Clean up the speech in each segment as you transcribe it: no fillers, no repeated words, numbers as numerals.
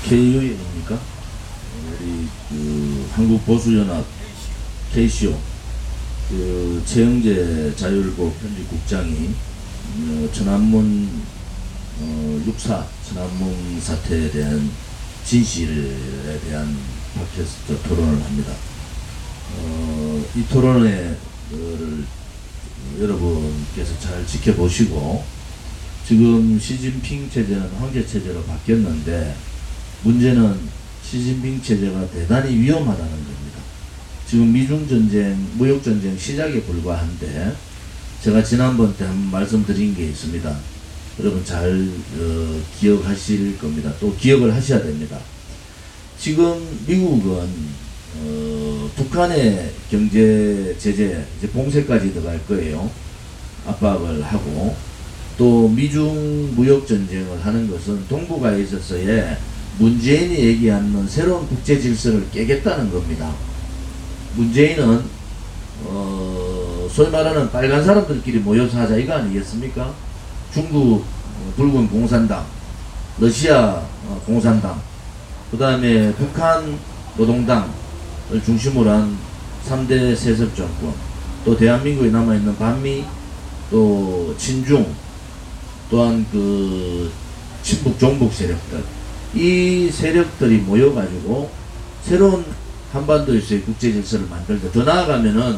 KU입니까? 우리 한국보수연합 KCO 최영재 자율고 편집국장이 천안문 육사 천안문 사태에 대한 진실에 대한 팟캐스트 토론을 합니다. 이 토론을 여러분께서 잘 지켜보시고, 지금 시진핑 체제는 황제 체제로 바뀌었는데 문제는 시진핑 체제가 대단히 위험하다는 겁니다. 지금 미중전쟁, 무역전쟁 시작에 불과한데, 제가 지난번 때 한번 말씀드린 게 있습니다. 여러분 잘 기억하실 겁니다. 또 기억을 하셔야 됩니다. 지금 미국은 북한의 경제 제재, 이제 봉쇄까지 들어갈 거예요. 압박을 하고, 또 미중 무역 전쟁을 하는 것은 동북아에 있어서의 문재인이 얘기하는 새로운 국제 질서를 깨겠다는 겁니다. 문재인은 소위 말하는 빨간 사람들끼리 모여서 하자 이거 아니겠습니까? 중국 붉은 공산당, 러시아 공산당, 그 다음에 북한 노동당을 중심으로 한 3대 세습 정권, 또 대한민국에 남아있는 반미, 또 친중, 또한 친북 종북 세력들, 이 세력들이 모여가지고 새로운 한반도에서의 국제 질서를 만들고, 더 나아가면은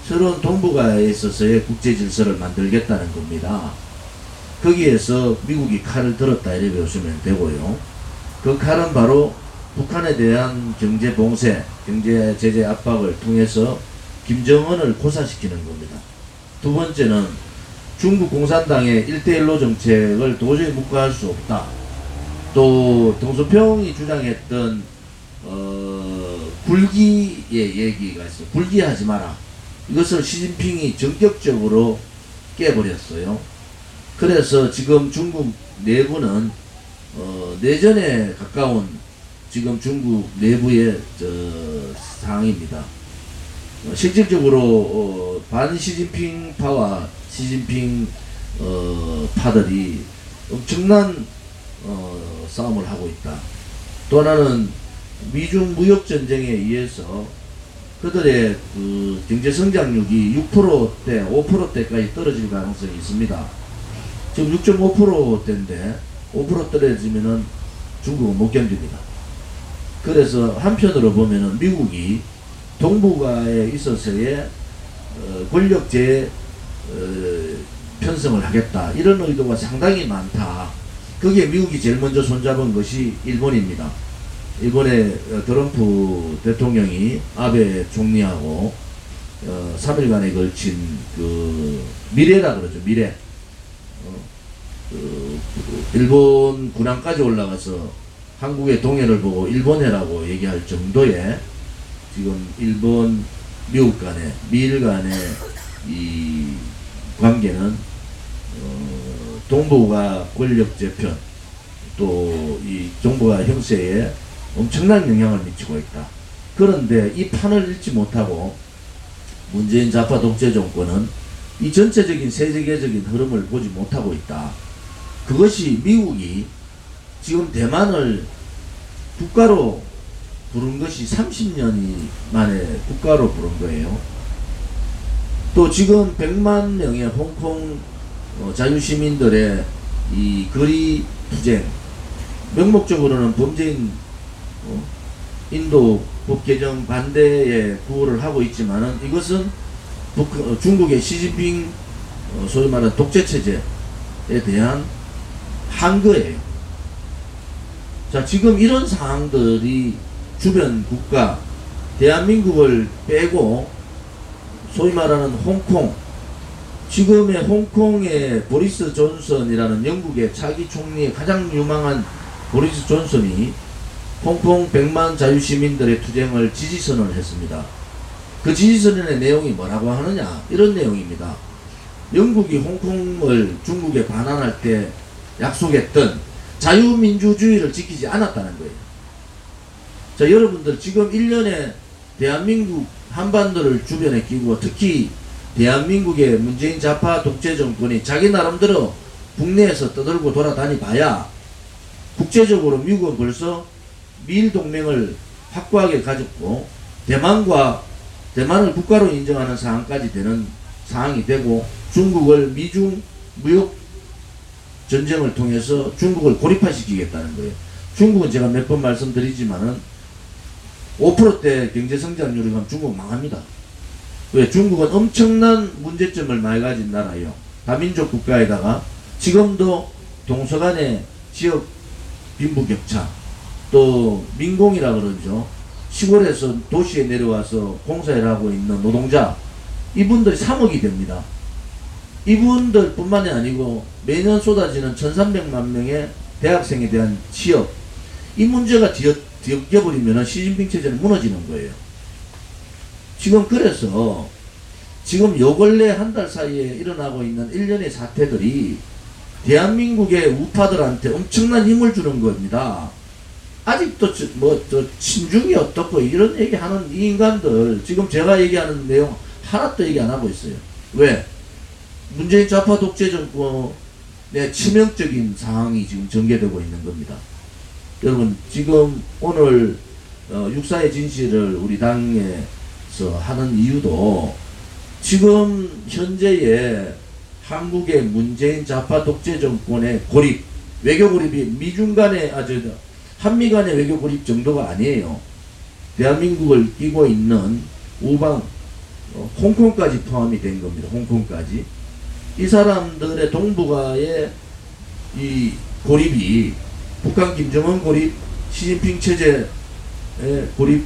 새로운 동북아에 있어서의 국제 질서를 만들겠다는 겁니다. 거기에서 미국이 칼을 들었다 이렇게 보시면 되고요. 그 칼은 바로 북한에 대한 경제 봉쇄, 경제 제재 압박을 통해서 김정은을 고사시키는 겁니다. 두 번째는 중국 공산당의 1대1로 정책을 도저히 묵과할 수 없다. 또 동서평이 주장했던 굴기의 얘기가 있어요. 굴기하지 마라. 이것을 시진핑이 전격적으로 깨버렸어요. 그래서 지금 중국 내부는 내전에 가까운 지금 중국 내부의 상황입니다. 실질적으로 반 시진핑 파와 시진핑 파들이 엄청난 싸움을 하고 있다. 또 하나는 미중 무역 전쟁에 의해서 그들의 경제 성장률이 6%대, 5%대까지 떨어질 가능성이 있습니다. 지금 6.5%대인데 5% 떨어지면은 중국은 못 견딥니다. 그래서 한편으로 보면은 미국이 동북아에 있어서의 권력제 편성을 하겠다, 이런 의도가 상당히 많다. 거기에 미국이 제일 먼저 손잡은 것이 일본입니다. 일본의 트럼프 대통령이 아베 총리하고 3일간에 걸친 미래라 그러죠. 미래. 일본 군함까지 올라가서 한국의 동해를 보고 일본해라고 얘기할 정도의 지금 일본, 미국 간의, 미일 간의 이 관계는 동북아 권력 재편, 또 이 동북아 형세에 엄청난 영향을 미치고 있다. 그런데 이 판을 읽지 못하고 문재인 좌파 독재 정권은 이 전체적인 세계적인 흐름을 보지 못하고 있다. 그것이 미국이 지금 대만을 국가로 부른 것이 30년이 만에 국가로 부른 거예요. 또 지금 100만 명의 홍콩 자유시민들의 이 거리 투쟁, 명목적으로는 범죄인 인도 법 개정 반대에 구호를 하고 있지만은 이것은 중국의 시진핑 소위 말하는 독재 체제에 대한 항거예요. 자, 지금 이런 상황들이 주변 국가, 대한민국을 빼고 소위 말하는 홍콩, 지금의 홍콩의 보리스 존슨이라는 영국의 차기 총리의 가장 유망한 보리스 존슨이 홍콩 100만 자유시민들의 투쟁을 지지선언을 했습니다. 그 지지선언의 내용이 뭐라고 하느냐, 이런 내용입니다. 영국이 홍콩을 중국에 반환할 때 약속했던 자유민주주의를 지키지 않았다는 거예요. 자, 여러분들 지금 1년에 대한민국 한반도를 주변에 끼고, 특히 대한민국의 문재인 좌파 독재 정권이 자기 나름대로 국내에서 떠들고 돌아다니 봐야 국제적으로 미국은 벌써 미일 동맹을 확고하게 가졌고 대만을 국가로 인정하는 상황까지 되는 상황이 되고 중국을 미중 무역 전쟁을 통해서 중국을 고립화시키겠다는 거예요. 중국은 제가 몇 번 말씀드리지만은 5%대 경제 성장률이 가면 중국 망합니다. 왜? 중국은 엄청난 문제점을 많이 가진 나라예요. 다민족 국가에다가 지금도 동서간의 지역 빈부격차, 또 민공이라 그러죠. 시골에서 도시에 내려와서 공사를 하고 있는 노동자, 이분들이 3억이 됩니다. 이분들 뿐만이 아니고 매년 쏟아지는 1300만 명의 대학생에 대한 취업, 이 문제가 뒤엉겨버리면 시진핑 체제는 무너지는 거예요. 지금 그래서 지금 요 근래 한 달 사이에 일어나고 있는 일련의 사태들이 대한민국의 우파들한테 엄청난 힘을 주는 겁니다. 아직도 친중이 어떻고 이런 얘기하는 이 인간들 지금 제가 얘기하는 내용 하나도 얘기 안 하고 있어요. 왜? 문재인 좌파 독재 정권의 치명적인 상황이 지금 전개되고 있는 겁니다. 여러분 지금 오늘 육사의 진실을 우리 당에서 하는 이유도 지금 현재의 한국의 문재인 좌파 독재 정권의 고립, 외교 고립이 한미 간의 외교 고립 정도가 아니에요. 대한민국을 끼고 있는 우방 홍콩까지 포함이 된 겁니다. 홍콩까지. 이 사람들의 동북아의 이 고립이 북한 김정은 고립, 시진핑 체제의 고립,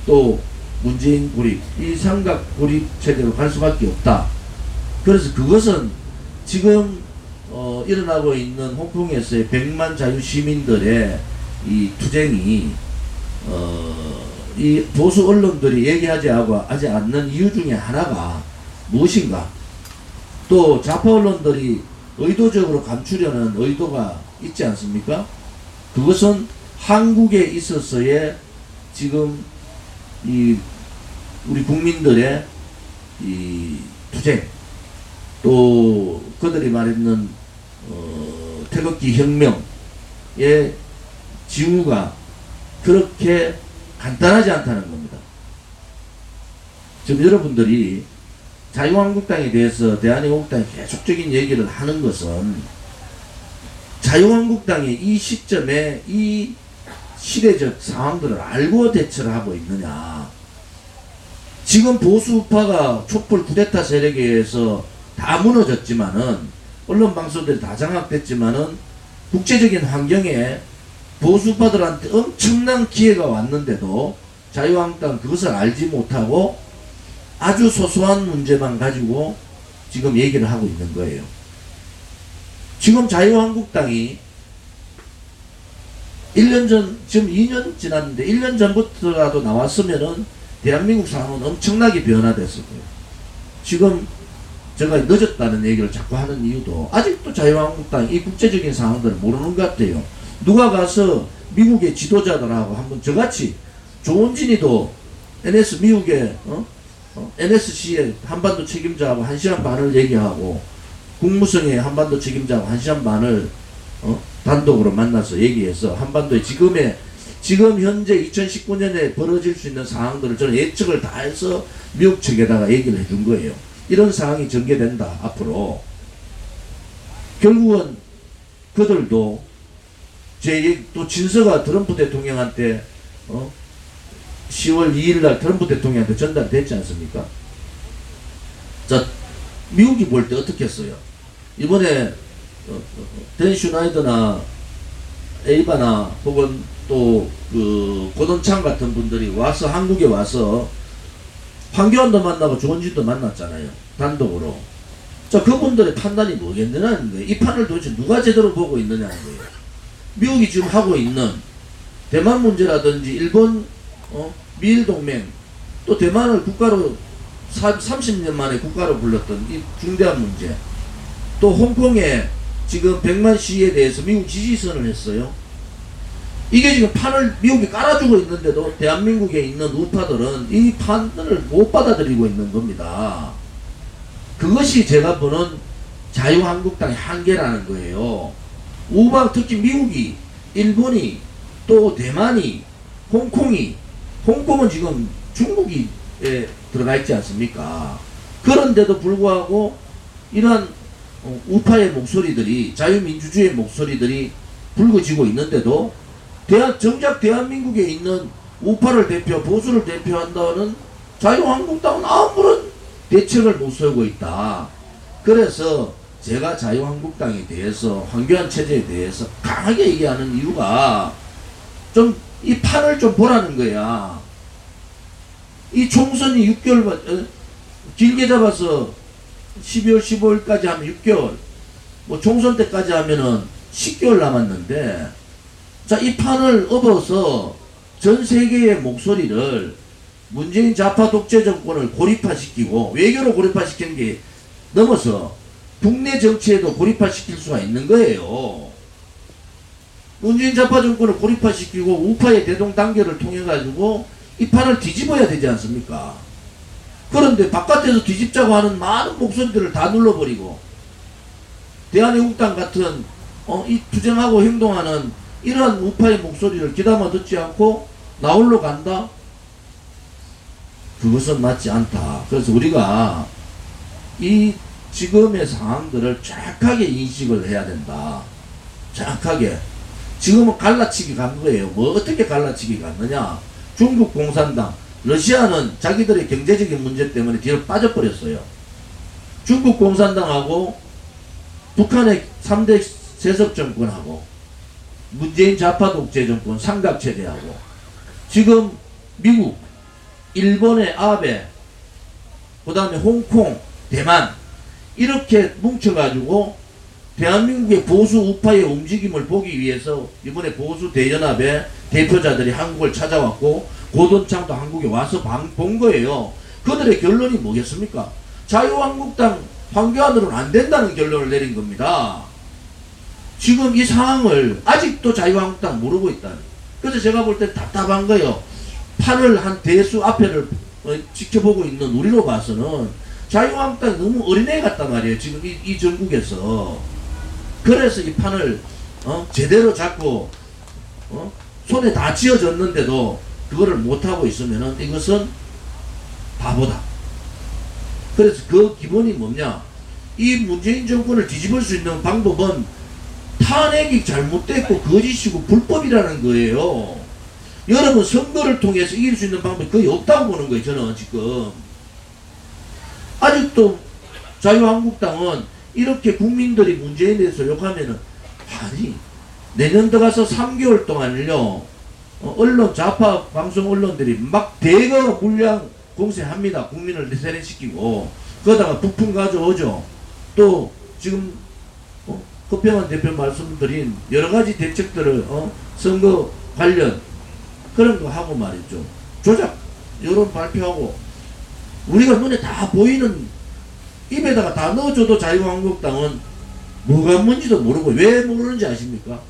또 문재인 고립, 이 삼각 고립 체제로 갈 수밖에 없다. 그래서 그것은 지금 일어나고 있는 홍콩에서의 100만 자유 시민들의 이 투쟁이 이 보수 언론들이 얘기하지 않는 이유 중에 하나가 무엇인가? 또 좌파 언론들이 의도적으로 감추려는 의도가 있지 않습니까? 그것은 한국에 있어서의 지금 이 우리 국민들의 이 투쟁, 또 그들이 말했는 태극기 혁명의 징후가 그렇게 간단하지 않다는 겁니다. 지금 여러분들이 자유한국당에 대해서 대한민국당이 계속적인 얘기를 하는 것은 자유한국당이 이 시점에 이 시대적 상황들을 알고 대처를 하고 있느냐. 지금 보수파가 촛불 쿠데타 세력에 의해서 다 무너졌지만은 언론 방송들이 다 장악됐지만은 국제적인 환경에 보수파들한테 엄청난 기회가 왔는데도 자유한국당은 그것을 알지 못하고 아주 소소한 문제만 가지고 지금 얘기를 하고 있는 거예요. 지금 자유한국당이 1년 전, 지금 2년 지났는데 1년 전부터라도 나왔으면은 대한민국 상황은 엄청나게 변화됐을 거예요. 지금 제가 늦었다는 얘기를 자꾸 하는 이유도 아직도 자유한국당 이 국제적인 상황들을 모르는 것 같아요. 누가 가서 미국의 지도자들하고 한번 저같이 조원진이도 미국의 NSC의 한반도 책임자하고 1시간 반을 얘기하고 국무성의 한반도 책임자하고 1시간 반을 단독으로 만나서 얘기해서 한반도의 지금 현재 2019년에 벌어질 수 있는 상황들을 저는 예측을 다 해서 미국 측에다가 얘기를 해준 거예요. 이런 상황이 전개된다 앞으로. 결국은 그들도 또 진서가 트럼프 대통령한테 10월 2일날 트럼프 대통령한테 전달됐지 않습니까? 자, 미국이 볼 때 어떻게 했어요? 이번에 댄 슈나이더나 에이바나 혹은 또 고돈창 같은 분들이 와서 한국에 와서 황교안도 만나고 조원진도 만났잖아요. 단독으로. 자, 그분들의 판단이 뭐겠느냐는 거예요. 이 판을 도대체 누가 제대로 보고 있느냐는 거예요. 미국이 지금 하고 있는 대만 문제라든지 일본 미일 동맹, 또 대만을 국가로 30년 만에 국가로 불렀던 이 중대한 문제, 또 홍콩에 지금 100만 시위에 대해서 미국 지지선을 했어요. 이게 지금 판을 미국이 깔아주고 있는데도 대한민국에 있는 우파들은 이 판을 못 받아들이고 있는 겁니다. 그것이 제가 보는 자유한국당의 한계라는 거예요. 우방, 특히 미국이, 일본이, 또 대만이 홍콩은 지금 중국이 들어가 있지 않습니까? 그런데도 불구하고 이러한 우파의 목소리들이, 자유민주주의의 목소리들이 불거지고 있는데도 정작 대한민국에 있는 우파를 보수를 대표한다는 자유한국당은 아무런 대책을 못 세우고 있다. 그래서 제가 자유한국당에 대해서, 황교안 체제에 대해서 강하게 얘기하는 이유가 좀 이 판을 좀 보라는 거야. 이 총선이 6개월, 길게 잡아서 12월 15일까지 하면 6개월, 뭐 총선 때까지 하면은 10개월 남았는데, 자, 이 판을 업어서 전 세계의 목소리를 문재인 좌파 독재 정권을 고립화시키고, 외교로 고립화시키는 게 넘어서 국내 정치에도 고립화시킬 수가 있는 거예요. 문재인 좌파 정권을 고립화시키고 우파의 대동단결을 통해 가지고 이 판을 뒤집어야 되지 않습니까? 그런데 바깥에서 뒤집자고 하는 많은 목소리들을 다 눌러버리고, 대한애국당 같은 이 투쟁하고 행동하는 이러한 우파의 목소리를 귀담아 듣지 않고 나홀로 간다? 그것은 맞지 않다. 그래서 우리가 이 지금의 상황들을 정확하게 인식을 해야 된다. 정확하게. 지금은 갈라치기 간 거예요. 뭐 어떻게 갈라치기 갔느냐? 중국 공산당, 러시아는 자기들의 경제적인 문제 때문에 뒤로 빠져버렸어요. 중국 공산당하고 북한의 3대 세습 정권하고 문재인 좌파 독재 정권 삼각체제하고, 지금 미국, 일본의 아베, 그 다음에 홍콩, 대만, 이렇게 뭉쳐가지고 대한민국의 보수 우파의 움직임을 보기 위해서 이번에 보수 대연합의 대표자들이 한국을 찾아왔고, 고돈창도 한국에 와서 본 거예요. 그들의 결론이 뭐겠습니까? 자유한국당 황교안으로는 안 된다는 결론을 내린 겁니다. 지금 이 상황을 아직도 자유한국당 모르고 있다니. 그래서 제가 볼 때 답답한 거예요. 판을 한 대수 앞에를 지켜보고 있는 우리로 봐서는 자유한국당이 너무 어린애 같단 말이에요. 지금 이 전국에서. 그래서 이 판을 제대로 잡고 손에 다 쥐어졌는데도 그거를 못하고 있으면은 이것은 바보다. 그래서 그 기본이 뭐냐? 이 문재인 정권을 뒤집을 수 있는 방법은 탄핵이 잘못됐고 거짓이고 불법이라는 거예요. 여러분, 선거를 통해서 이길 수 있는 방법이 거의 없다고 보는 거예요. 저는 지금 아직도 자유한국당은 이렇게 국민들이 문재인에 대해서 욕하면은, 아니 내년 들어가서 3개월 동안을요, 언론, 좌파 방송 언론들이 막 대거 물량 공세합니다. 국민을 세뇌시키고. 그러다가 부품 가져오죠. 또 지금 허평환 대표 말씀드린 여러가지 대책들을 선거 관련 그런 거 하고 말이죠. 조작 여론 발표하고, 우리가 눈에 다 보이는, 입에다가 다 넣어줘도 자유한국당은 뭐가 뭔지도 모르고. 왜 모르는지 아십니까?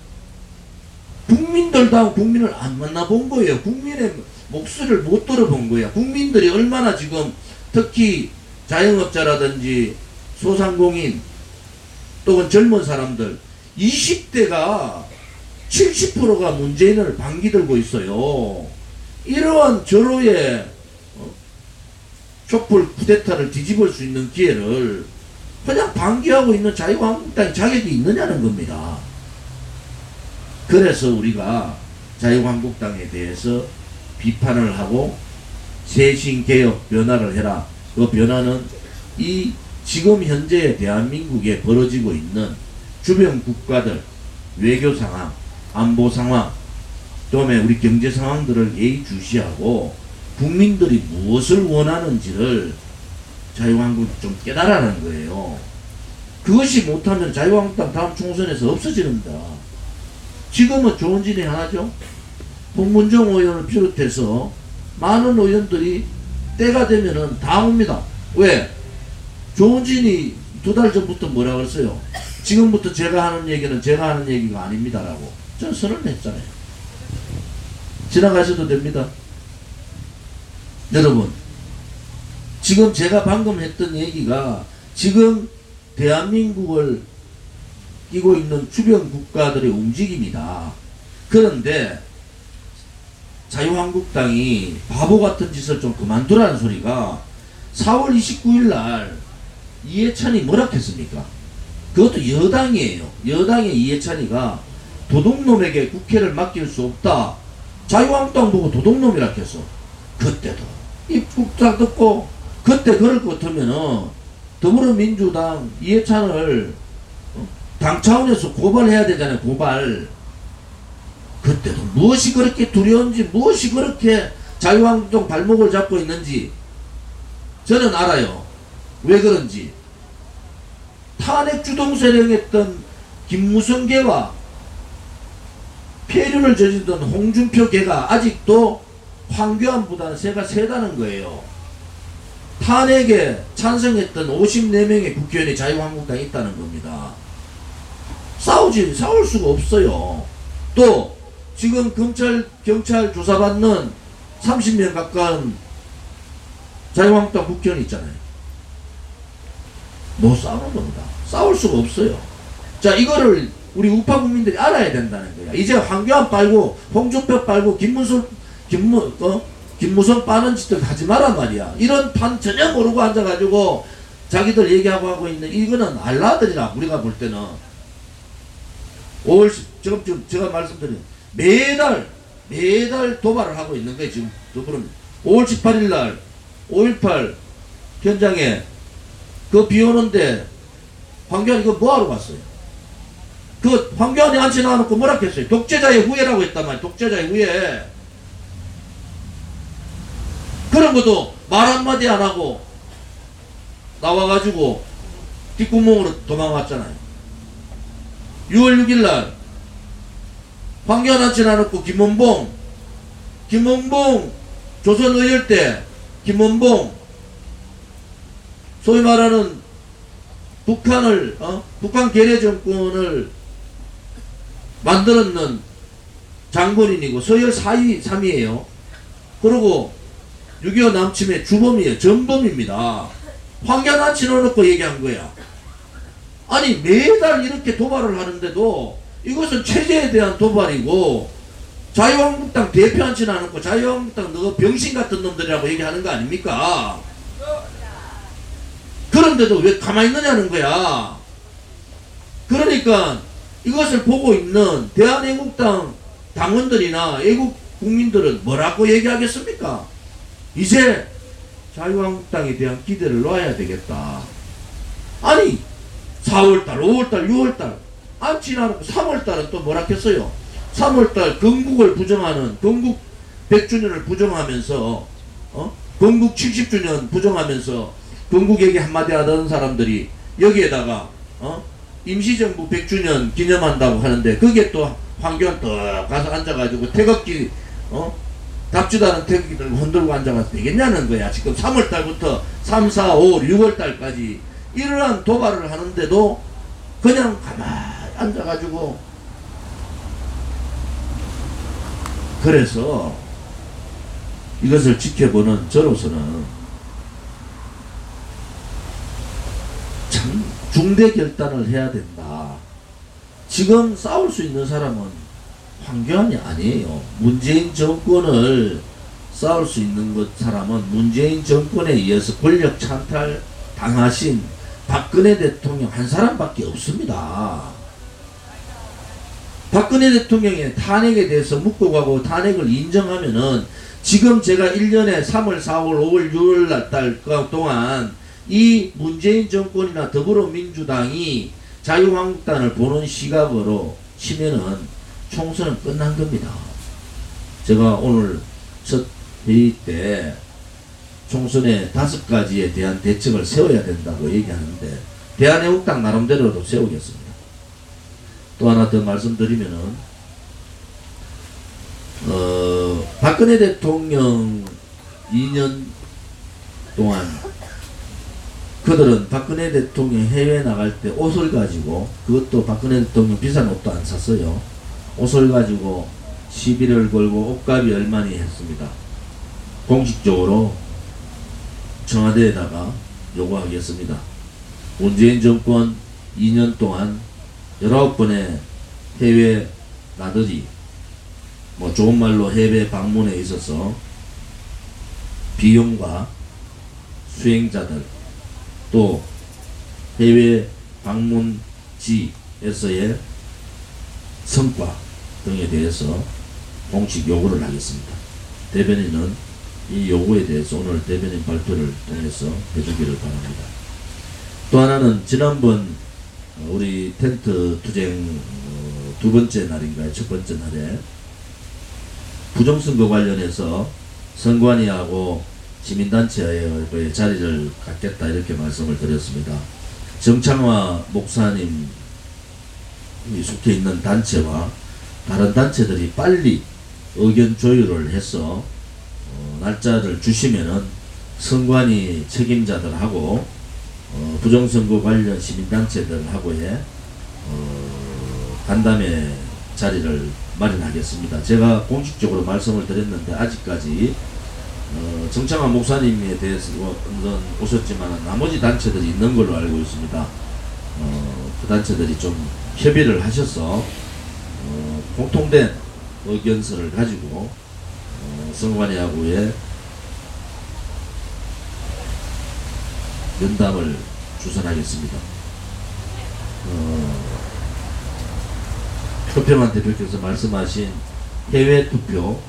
국민들도 국민을 안 만나본 거예요. 국민의 목소리를 못 들어본 거예요. 국민들이 얼마나 지금, 특히 자영업자라든지 소상공인 또는 젊은 사람들, 20대가 70%가 문재인을 반기 들고 있어요. 이러한 절호의 촛불 쿠데타를 뒤집을 수 있는 기회를 그냥 반기하고 있는 자유한국당이 자격이 있느냐는 겁니다. 그래서 우리가 자유한국당에 대해서 비판을 하고 쇄신개혁 변화를 해라. 그 변화는 이 지금 현재 대한민국에 벌어지고 있는 주변 국가들 외교 상황, 안보 상황, 그다음에 우리 경제 상황들을 예의주시하고 국민들이 무엇을 원하는지를 자유한국당이 좀 깨달으라는 거예요. 그것이 못하면 자유한국당 다음 총선에서 없어지는다. 지금은 조은진이 하나죠. 홍문정 의원을 비롯해서 많은 의원들이 때가 되면은 다 옵니다. 왜? 조은진이 2달 전부터 뭐라 그랬어요? 지금부터 제가 하는 얘기는 제가 하는 얘기가 아닙니다라고 저는 선언을 했잖아요. 지나가셔도 됩니다. 여러분, 지금 제가 방금 했던 얘기가 지금 대한민국을 끼고 있는 주변 국가들의 움직임이다. 그런데 자유한국당이 바보 같은 짓을 좀 그만두라는 소리가 4월 29일 날 이해찬이 뭐라 했습니까? 그것도 여당이에요. 여당의 이해찬이가 도둑놈에게 국회를 맡길 수 없다. 자유한국당 보고 도둑놈이라 했어. 그때도 입국자 듣고 그때 그럴 것 같으면은 더불어민주당 이해찬을 당 차원에서 고발해야 되잖아요. 고발. 그때도 무엇이 그렇게 두려운지 무엇이 그렇게 자유한국당 발목을 잡고 있는지 저는 알아요. 왜 그런지. 탄핵 주동세력했던 김무성계와 폐륜을 저지르던 홍준표계가 아직도 황교안보다는 새가 세다는 거예요. 탄핵에 찬성했던 54명의 국회의원이 자유한국당에 있다는 겁니다. 싸울 수가 없어요. 또 지금 경찰 조사받는 30명 가까운 자유한국당 국회의원이 있잖아요. 뭐 싸우는 겁니다. 싸울 수가 없어요. 자, 이거를 우리 우파 국민들이 알아야 된다는 거야. 이제 황교안 빨고 홍준표 빨고 김무성 빠는 짓들 하지 마란 말이야. 이런 판 전혀 모르고 앉아가지고 자기들 얘기하고 하고 있는 이거는 알라들이라 우리가 볼 때는 5월 지금 제가 말씀드린 매달 도발을 하고 있는 거예요. 지금 그럼 5월 18일 날 5.18 현장에 그 비 오는데 황교안이 그거 뭐하러 갔어요? 그 황교안이 앉혀 나와놓고 뭐라 했어요? 독재자의 후예라고 했단 말이에요. 독재자의 후예. 그런 것도 말 한마디 안 하고 나와가지고 뒷구멍으로 도망왔잖아요. 6월 6일 날 황교안 앉혀 나와놓고 김원봉 조선의열 때 김원봉 소위 말하는 북한 괴뢰 정권을 만들었는 장본인이고 서열 3위에요. 그리고 6.25 남침의 주범이에요. 전범입니다. 황교안 앉혀놓고 얘기한 거야. 아니 매달 이렇게 도발을 하는데도 이것은 체제에 대한 도발이고 자유한국당 대표 앉혀놓고 자유한국당 너 병신 같은 놈들이라고 얘기하는 거 아닙니까? 그런데도 왜 가만히 있느냐는 거야. 그러니까 이것을 보고 있는 대한애국당 당원들이나 애국 국민들은 뭐라고 얘기하겠습니까? 이제 자유한국당에 대한 기대를 놔야 되겠다. 아니 4월달, 5월달, 6월달 안 지나고 3월달은 또 뭐라 했어요? 3월달 건국을 부정하는 건국 100주년을 부정하면서 건국 70주년 부정하면서 건국 얘기 한마디 하던 사람들이 여기에다가 임시정부 100주년 기념한다고 하는데 그게 또 황교안 떡 가서 앉아가지고 태극기 답지도 않은 태극기 들고 흔들고 앉아가서 되겠냐는 거야. 지금 3월달부터 3, 4, 5, 6월달까지 이러한 도발을 하는데도 그냥 가만히 앉아가지고 그래서 이것을 지켜보는 저로서는 참 중대 결단을 해야 된다. 지금 싸울 수 있는 사람은 황교안이 아니에요. 문재인 정권을 싸울 수 있는 사람은 문재인 정권에 의해서 권력 찬탈 당하신 박근혜 대통령 한 사람밖에 없습니다. 박근혜 대통령의 탄핵에 대해서 묻고 가고 탄핵을 인정하면은 지금 제가 1년에 3월, 4월, 5월, 6월 달 동안 이 문재인 정권이나 더불어민주당이 자유한국당을 보는 시각으로 치면은 총선은 끝난 겁니다. 제가 오늘 첫 회의 때 총선의 5가지에 대한 대책을 세워야 된다고 얘기하는데 대한애국당 나름대로도 세우겠습니다. 또 하나 더 말씀드리면은 박근혜 대통령 2년 동안 그들은 박근혜 대통령 해외 나갈 때 옷을 가지고 그것도 박근혜 대통령 비싼 옷도 안 샀어요. 옷을 가지고 시비를 걸고 옷값이 얼마니 했습니다. 공식적으로 청와대에다가 요구하겠습니다. 문재인 정권 2년 동안 19번의 해외 나들이 뭐 좋은 말로 해외 방문에 있어서 비용과 수행자들 또 해외 방문지에서의 성과 등에 대해서 공식 요구를 하겠습니다. 대변인은 이 요구에 대해서 오늘 대변인 발표를 통해서 해주기를 바랍니다. 또 하나는 지난번 우리 텐트 투쟁 두 번째 날인가요? 첫 번째 날에 부정선거 관련해서 선관위하고 시민단체의 자리를 갖겠다 이렇게 말씀을 드렸습니다. 정창화 목사님이 속해 있는 단체와 다른 단체들이 빨리 의견 조율을 해서 날짜를 주시면은 선관위 책임자들하고 부정선거 관련 시민단체들하고의 간담회 자리를 마련하겠습니다. 제가 공식적으로 말씀을 드렸는데 아직까지 정창환 목사님에 대해서 오셨지만 나머지 단체들이 있는 걸로 알고 있습니다. 그 단체들이 좀 협의를 하셔서 공통된 의견서를 가지고 선관위하고의 면담을 주선하겠습니다. 표평한 대표께서 말씀하신 해외 투표,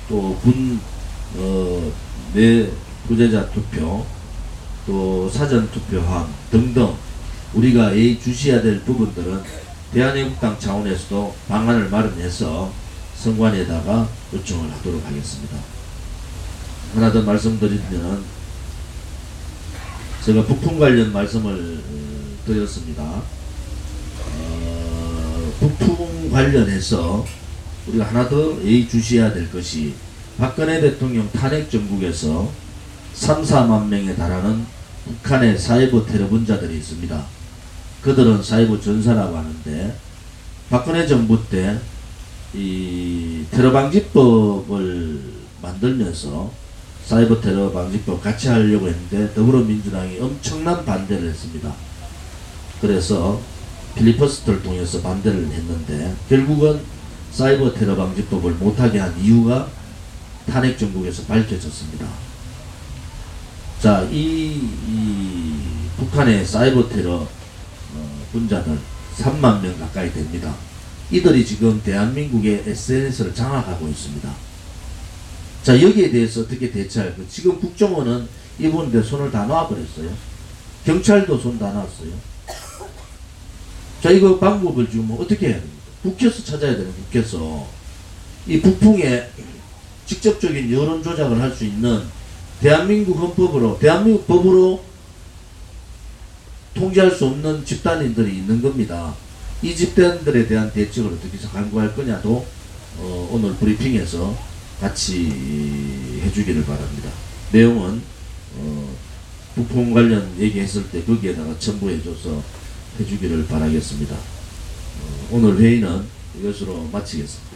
또 내 부재자 투표, 또 사전 투표함 등등 우리가 주시해야 될 부분들은 대한애국당 차원에서도 방안을 마련해서 선관위에다가 요청을 하도록 하겠습니다. 하나 더 말씀드리면 제가 북풍 관련 말씀을 드렸습니다. 북풍 관련해서 우리가 하나 더 주시해야 될 것이 박근혜 대통령 탄핵 정국에서 3, 4만 명에 달하는 북한의 사이버 테러 분자들이 있습니다. 그들은 사이버 전사라고 하는데 박근혜 정부 때 이 테러 방지법을 만들면서 사이버 테러 방지법 같이 하려고 했는데 더불어민주당이 엄청난 반대를 했습니다. 그래서 필리버스터를 통해서 반대를 했는데 결국은 사이버 테러 방지법을 못하게 한 이유가 탄핵 정국에서 밝혀졌습니다. 자, 이 북한의 사이버 테러 분자들 3만 명 가까이 됩니다. 이들이 지금 대한민국의 SNS를 장악하고 있습니다. 자, 여기에 대해서 어떻게 대처할까? 지금 국정원은 이분들 손을 다 놔버렸어요. 경찰도 손 다 놨어요. 자, 이거 방법을 지금 어떻게 해야 됩니까? 국회에서 찾아야 되는, 국회에서. 이 북풍에 직접적인 여론 조작을 할 수 있는 대한민국 헌법으로, 대한민국 법으로 통제할 수 없는 집단인들이 있는 겁니다. 이 집단들에 대한 대책을 어떻게 해서 강구할 거냐도 오늘 브리핑에서 같이 해주기를 바랍니다. 내용은 북풍 관련 얘기했을 때 거기에다가 첨부해줘서 해주기를 바라겠습니다. 오늘 회의는 이것으로 마치겠습니다.